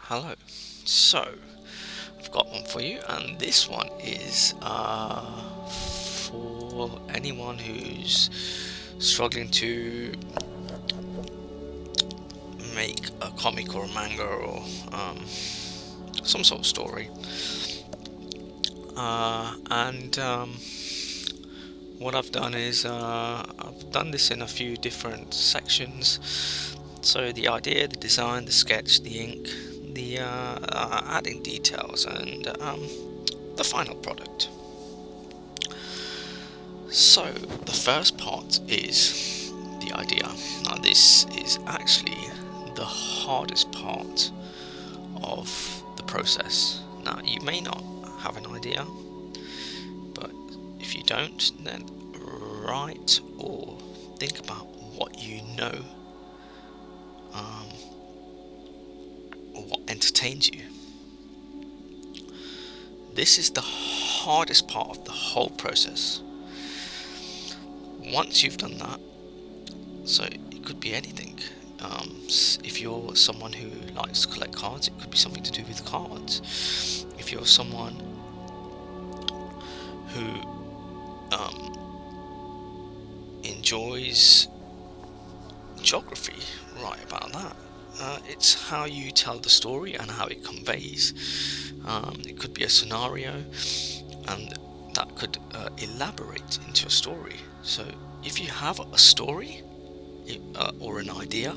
Hello. So, I've got one for you, and this one is for anyone who's struggling to make a comic or a manga or some sort of story. And what I've done is I've done this in a few different sections. So the idea, the design, the sketch, the ink, the adding details, and the final product. So the first part is the idea. Now this is actually the hardest part of the process. Now you may not have an idea, but if you don't, then write or think about what you know, or what entertains you. This is the hardest part of the whole process. Once you've done that, so it could be anything. If you're someone who likes to collect cards, it could be something to do with cards. If you're someone who enjoys geography, write about that. It's how you tell the story and how it conveys. It could be a scenario, and that could elaborate into a story. So if you have a story or an idea,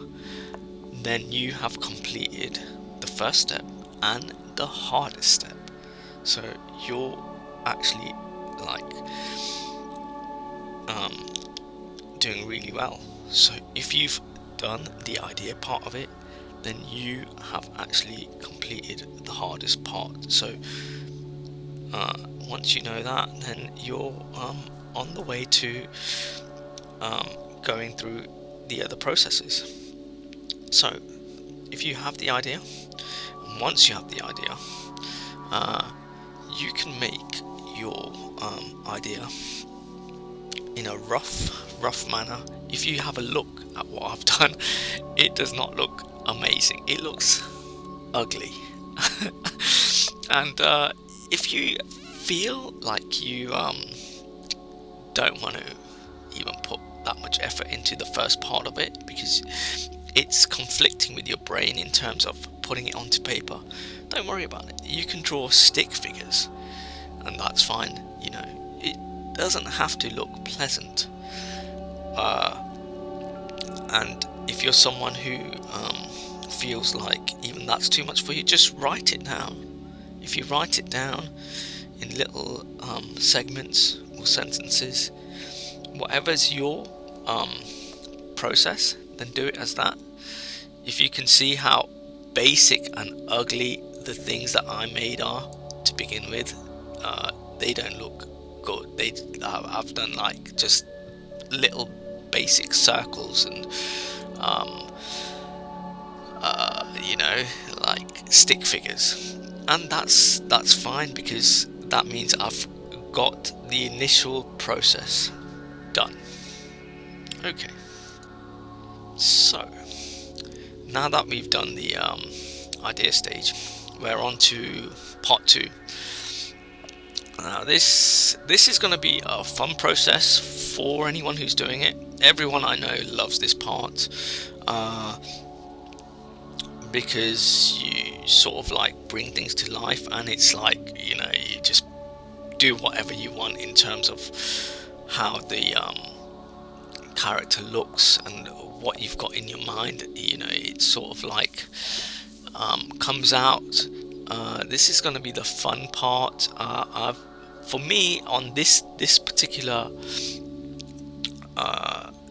then you have completed the first step and the hardest step. So you're actually doing really well. So if you've done the idea part of it, then you have actually completed the hardest part. So once you know that, then you're on the way to going through the other processes. So if you have the idea, and once you have the idea, you can make your idea in a rough manner. If you have a look at what I've done, it does not look amazing. It looks ugly. And if you feel like you don't want to even put that much effort into the first part of it because it's conflicting with your brain in terms of putting it onto paper, don't worry about it. You can draw stick figures, and that's fine. It doesn't have to look pleasant. And if you're someone who feels like even that's too much for you, just write it down. If you write it down in little segments or sentences, whatever's your process, then do it as that. If you can see how basic and ugly the things that I made are to begin with, they don't look good. I've done like just little basic circles and like stick figures, and that's fine because that means I've got the initial process done. Okay, so now that we've done the idea stage, we're on to part 2. Now this is going to be a fun process for anyone who's doing it. Everyone I know loves this part because you sort of like bring things to life, and it's like you just do whatever you want in terms of how the character looks and what you've got in your mind. It sort of like comes out. This is going to be the fun part. For me, on this particular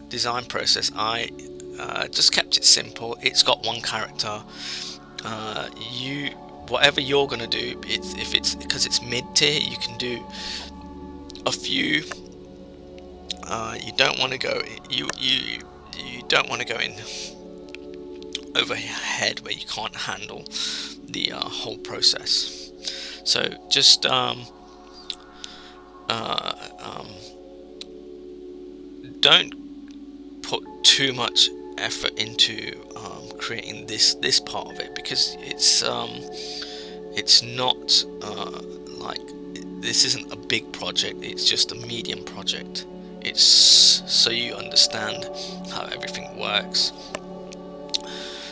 design process, I just kept it simple. It's got one character. Whatever you're going to do, if it's because it's mid-tier, you can do a few. You don't want to go. You don't want to go in over your head where you can't handle the whole process. So just don't put too much effort into creating this part of it, because it's not like, this isn't a big project, it's just a medium project. It's so you understand how everything works.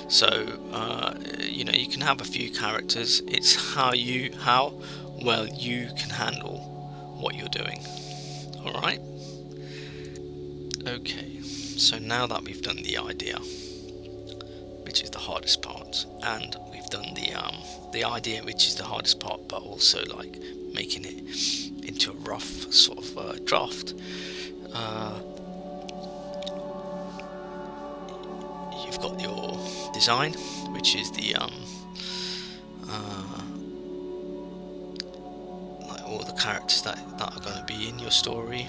So you can have a few characters. It's how well you can handle what you're doing. All right. Okay. So now that we've done the idea, which is the hardest part, and we've done the idea, which is the hardest part, but also like making it into a rough sort of draft. You've got your design, which is the like all the characters that are going to be in your story.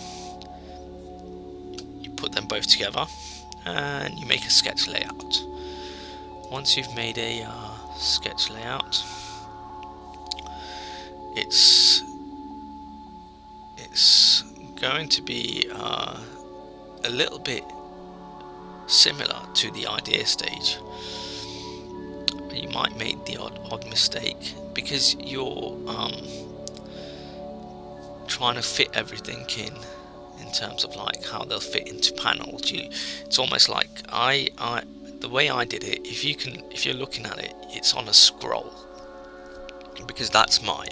You put them both together and you make a sketch layout. Once you've made a sketch layout, it's going to be a little bit similar to the idea stage. You might make the odd mistake because you're trying to fit everything in terms of like how they'll fit into panels. It's almost like the way I did it, if you're looking at it, it's on a scroll, because that's my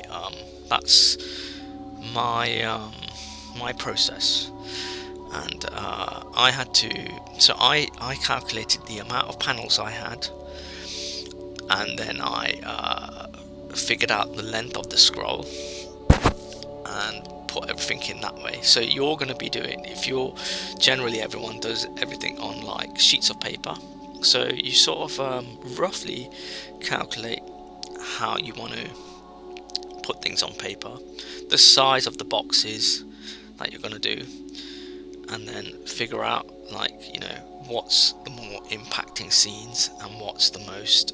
process. And I had to, so I calculated the amount of panels I had, and then I figured out the length of the scroll and put everything in that way. So you're going to be doing, generally everyone does everything on like sheets of paper, so you sort of roughly calculate how you want to put things on paper, the size of the boxes that you're going to do, and then figure out like what's the more impacting scenes and what's the most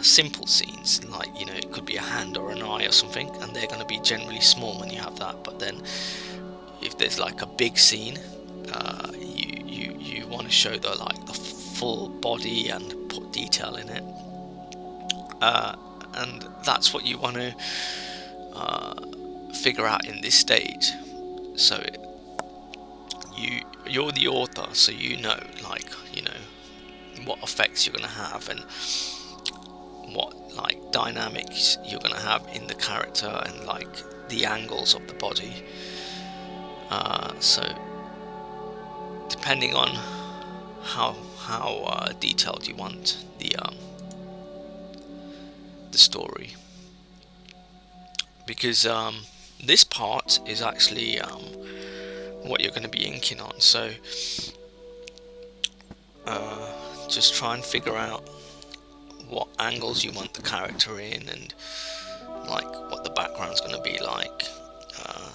simple scenes. Like it could be a hand or an eye or something, and they're going to be generally small when you have that. But then if there's like a big scene, you want to show the full body and put detail in it, and that's what you want to figure out in this stage. So you're the author, so what effects you're going to have and what dynamics you're going to have in the character and the angles of the body. So depending on how detailed you want the story, because this part is actually what you're going to be inking on. So just try and figure out what angles you want the character in and what the background's going to be like.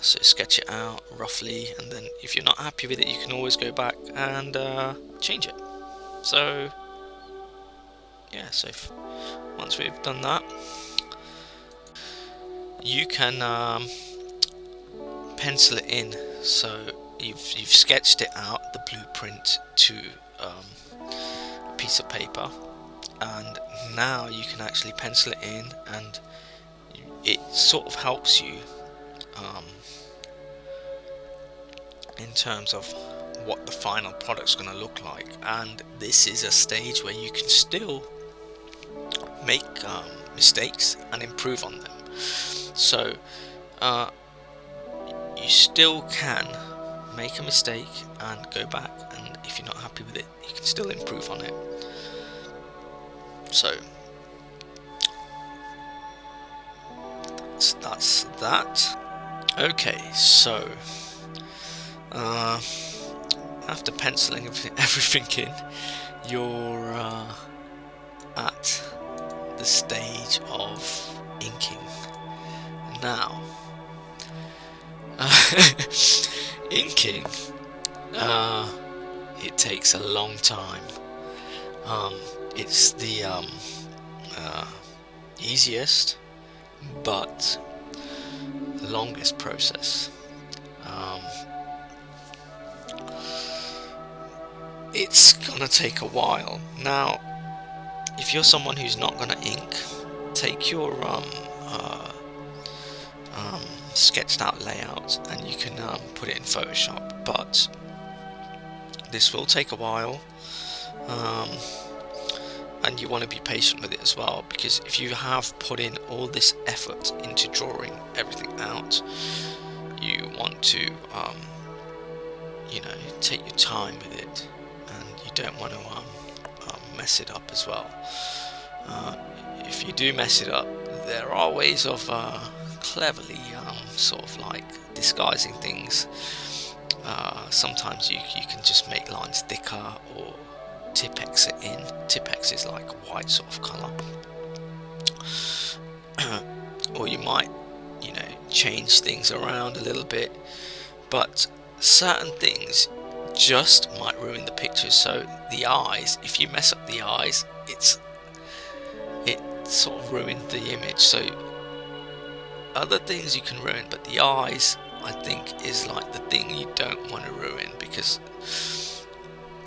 So sketch it out roughly, and then if you're not happy with it, you can always go back and change it. So yeah, so once we've done that, you can pencil it in. So you've sketched it out, the blueprint, to a piece of paper, and now you can actually pencil it in, and it sort of helps you in terms of what the final product's going to look like. And this is a stage where you can still make mistakes and improve on them. So you still can make a mistake and go back, and if you're not happy with it, you can still improve on it. So that's that. Okay, so after penciling everything in, you're at the stage of inking. Now, inking, it takes a long time. It's the easiest but longest process. it's gonna take a while. Now, if you're someone who's not gonna ink, take your uh, um, sketched out layout and you can put it in Photoshop, but this will take a while, and you want to be patient with it as well, because if you have put in all this effort into drawing everything out, you want to take your time with it, and you don't want to mess it up as well. If you do mess it up, there are ways of cleverly sort of like disguising things. Sometimes you can just make lines thicker or Tipex it in. Tipex is like a white sort of colour. Or you might, change things around a little bit, but certain things just might ruin the picture. So the eyes, if you mess up the eyes, it sort of ruins the image. So other things you can ruin, but the eyes, I think, is like the thing you don't want to ruin, because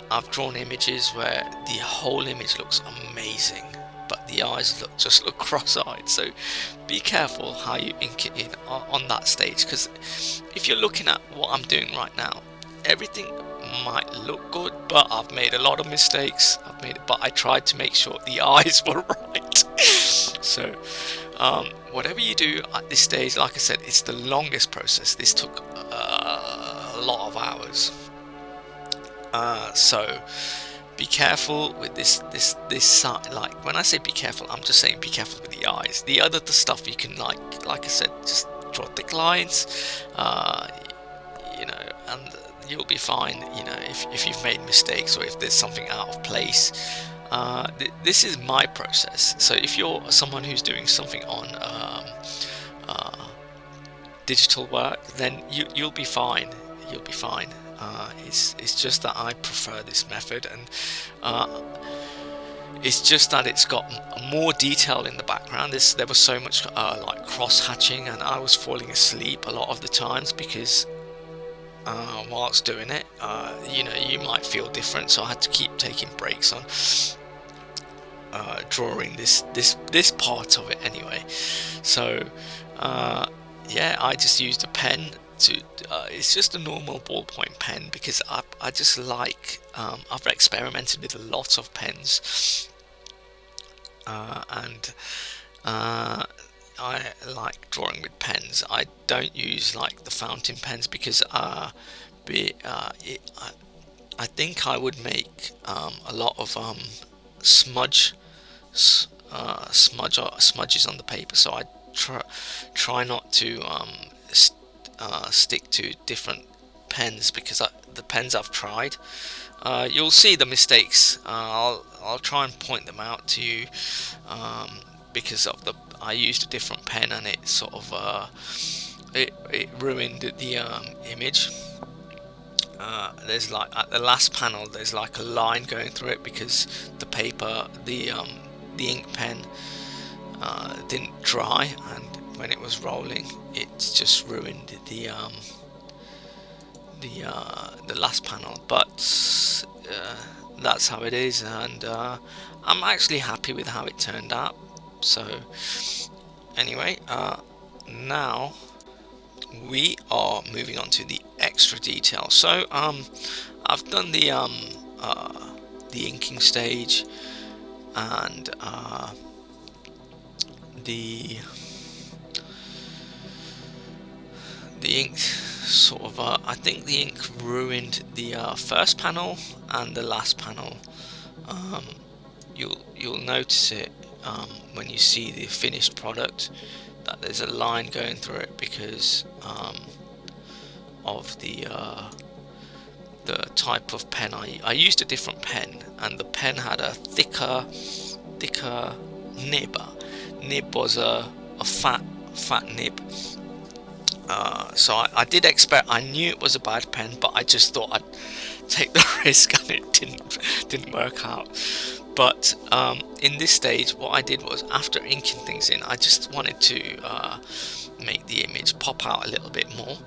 I've drawn images where the whole image looks amazing, but the eyes just look cross-eyed. So be careful how you ink it in on that stage, because if you're looking at what I'm doing right now, everything might look good, but I've made a lot of mistakes. But I tried to make sure the eyes were right. So whatever you do at this stage, like I said, it's the longest process. This took a lot of hours. So be careful with this side. Like, when I say be careful, I'm just saying be careful with the eyes. The other stuff you can, like I said, just draw thick lines, and you'll be fine. If you've made mistakes or if there's something out of place. This is my process. So if you're someone who's doing something on digital work, then you'll be fine. You'll be fine. It's just that I prefer this method, and it's just that it's got more detail in the background. There was so much like cross-hatching, and I was falling asleep a lot of the times because whilst doing it, you might feel different. So I had to keep taking breaks on drawing this part of it anyway. So yeah, I just used a pen to it's just a normal ballpoint pen, because I just like I've experimented with a lot of pens, and I like drawing with pens. I don't use like the fountain pens, because I think I would make a lot of smudges on the paper. So I try not to stick to different pens, because the pens I've tried, you'll see the mistakes. I'll try and point them out to you, because I used a different pen, and it sort of it ruined the image. There's like at the last panel, there's like a line going through it, because the paper, the ink pen didn't dry, and when it was rolling, it just ruined the last panel. But that's how it is, and I'm actually happy with how it turned out. So anyway, now we are moving on to the extra detail. So I've done the inking stage, and the ink sort of I think the ink ruined the first panel and the last panel. You'll notice it when you see the finished product, that there's a line going through it, because of the type of pen I used. A different pen, and the pen had a thicker nib. Nib was a fat nib. So I did expect. I knew it was a bad pen, but I just thought I'd take the risk, and it didn't work out. But in this stage, what I did was, after inking things in, I just wanted to make the image pop out a little bit more.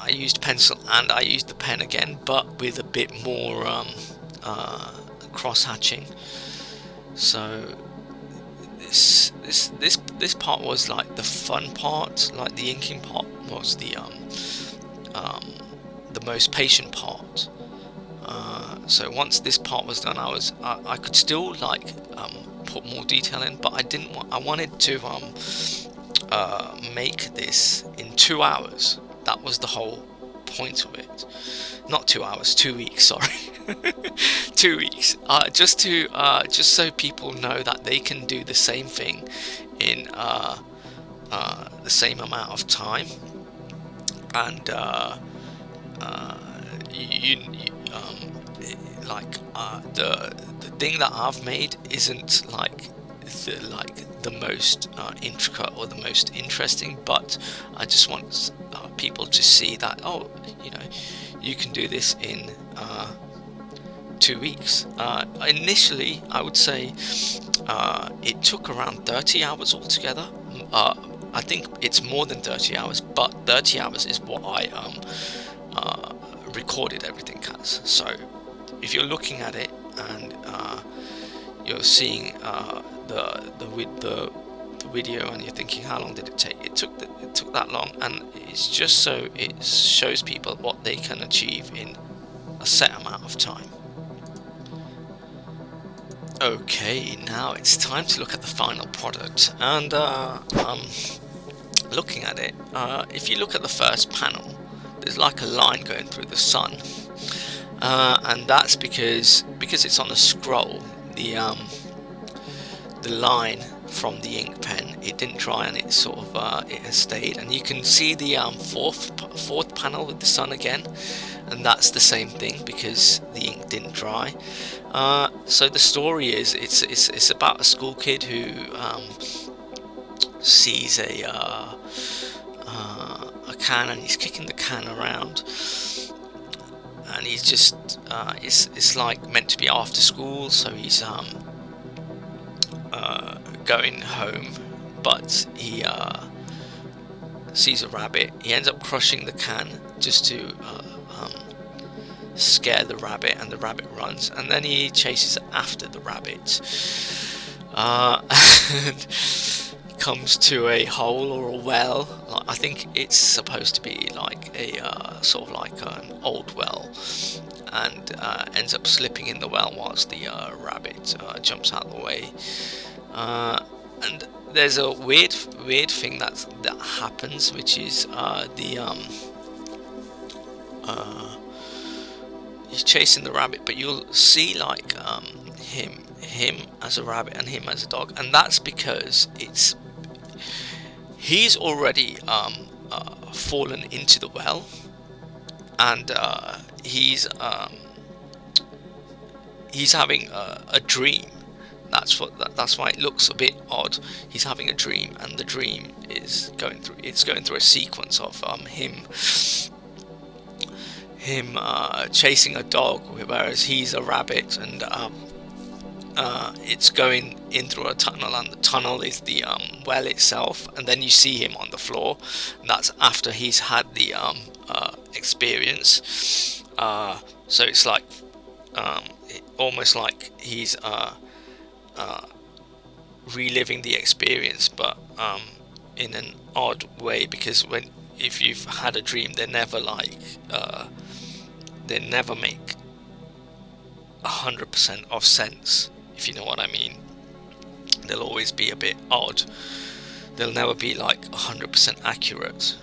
I used pencil and I used the pen again, but with a bit more cross hatching. So this part was like the fun part. Like the inking part was the most patient part. So once this part was done, I could still like put more detail in, but I wanted to make this in 2 hours. That was the whole point of it. Not 2 hours, 2 weeks, sorry. 2 weeks. Just so people know that they can do the same thing in the same amount of time. And the thing that I've made isn't like the most intricate or the most interesting, but I just want people to see that, oh, you can do this in 2 weeks. Initially, I would say it took around 30 hours altogether. I think it's more than 30 hours, but 30 hours is what I recorded everything as. So if you're looking at it and you're seeing the video and you're thinking, how long did it take? It took that long, and it's just so it shows people what they can achieve in a set amount of time. Okay, now it's time to look at the final product, and looking at it, if you look at the first panel, there's like a line going through the sun, and that's because it's on a scroll. The line from the ink pen, it didn't dry, and it sort of it has stayed, and you can see the fourth panel with the sun again, and that's the same thing because the ink didn't dry. So the story is it's about a school kid who sees a can, and he's kicking the can around, and he's just it's like meant to be after school, so he's going home, but he sees a rabbit. He ends up crushing the can just to scare the rabbit, and the rabbit runs, and then he chases after the rabbit, and comes to a hole or a well. I think it's supposed to be like a sort of like an old well, and ends up slipping in the well whilst the rabbit jumps out of the way. And there's a weird thing that happens, which is he's chasing the rabbit, but you'll see like him as a rabbit and him as a dog, and that's because he's already fallen into the well, and he's having a dream. That's why it looks a bit odd. He's having a dream, and the dream is going through a sequence of him chasing a dog, whereas he's a rabbit, and it's going in through a tunnel, and the tunnel is the well itself, and then you see him on the floor, and that's after he's had the experience. So it's like almost like he's reliving the experience, but in an odd way, because if you've had a dream, they never make 100% of sense, if you know what I mean. They'll always be a bit odd. They'll never be like 100% accurate.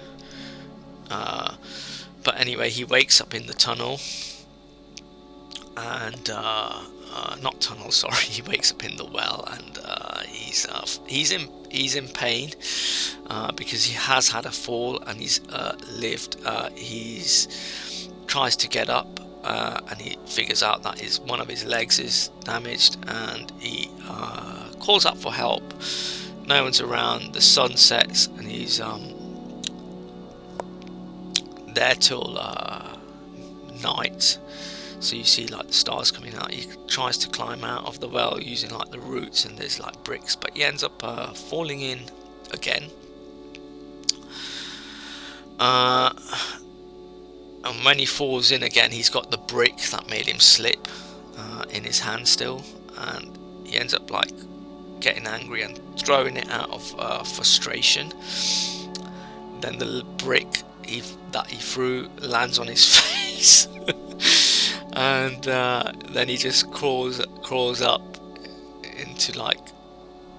But anyway, he wakes up in the tunnel, and not tunnel, sorry. He wakes up in the well, and he's in pain because he has had a fall, and he's lived. He's tries to get up, and he figures out that one of his legs is damaged, and he calls up for help. No one's around. The sun sets, and he's there till night. So you see like the stars coming out. He tries to climb out of the well using like the roots, and there's like bricks, but he ends up falling in again. and when he falls in again, he's got the brick that made him slip in his hand still, and he ends up like getting angry and throwing it out of frustration. Then the brick that he threw lands on his face, and then he just crawls up into like,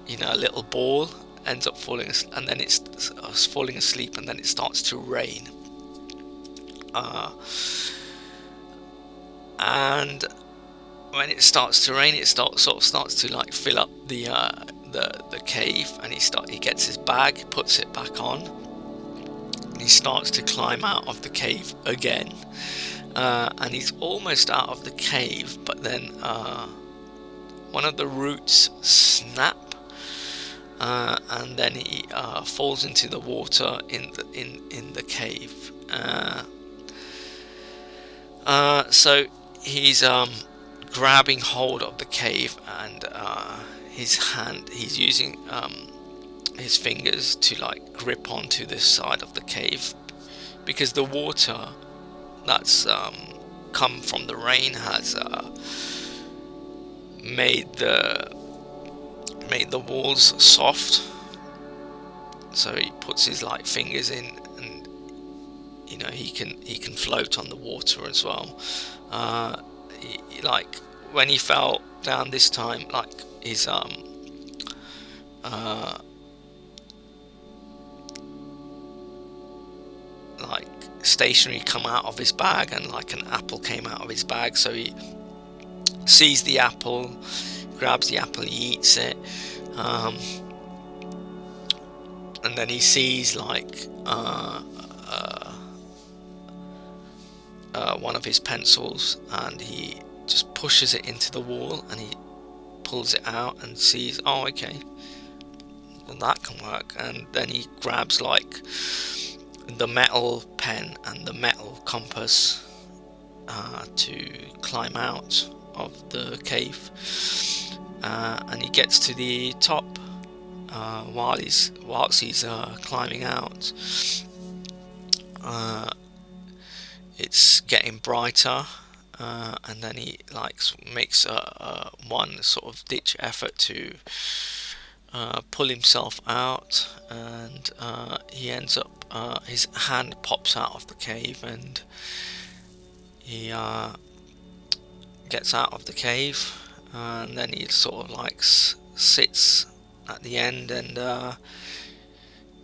you know, a little ball, ends up falling asleep, and then it's falling asleep, and then it starts to rain. And when it starts to rain, it starts to like fill up the cave, and he gets his bag, puts it back on, and he starts to climb out of the cave again. And he's almost out of the cave, but then one of the roots snap, and then he falls into the water in the cave. So he's grabbing hold of the cave, and he's using his fingers to like grip onto this side of the cave, because the water that's come from the rain has made the walls soft. So he puts his like fingers in, and you know, he can float on the water as well. Like when he fell down this time, like his like stationery come out of his bag, and like an apple came out of his bag. So he sees the apple, grabs the apple, he eats it, and then he sees like one of his pencils, and he just pushes it into the wall, and he pulls it out and sees, oh okay, well that can work. And then he grabs like the metal pen and the metal compass to climb out of the cave, and he gets to the top. Whilst he's climbing out, it's getting brighter, and then he like makes one sort of ditch effort to pull himself out, and he ends up his hand pops out of the cave, and he gets out of the cave, and then he sort of like sits at the end, and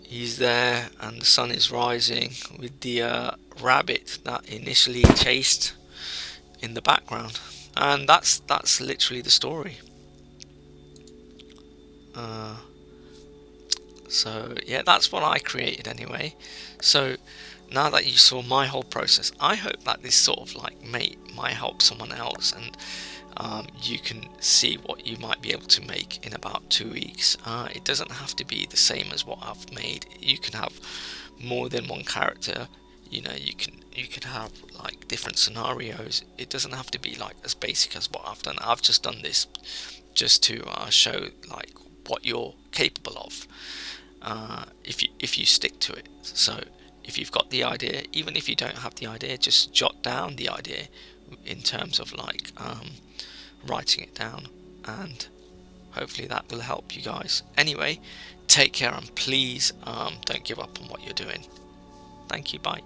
he's there, and the sun is rising with the rabbit that initially chased in the background. And that's literally the story. So yeah, that's what I created anyway. So now that you saw my whole process, I hope that this sort of like might help someone else, and you can see what you might be able to make in about 2 weeks. It doesn't have to be the same as what I've made. You can have more than one character. You know, you can have like different scenarios. It doesn't have to be like as basic as what I've done. I've just done this just to show like what you're capable of, if you stick to it. So if you've got the idea, even if you don't have the idea, just jot down the idea in terms of like writing it down, and hopefully that will help you guys. Anyway, take care, and please don't give up on what you're doing. Thank you, bye.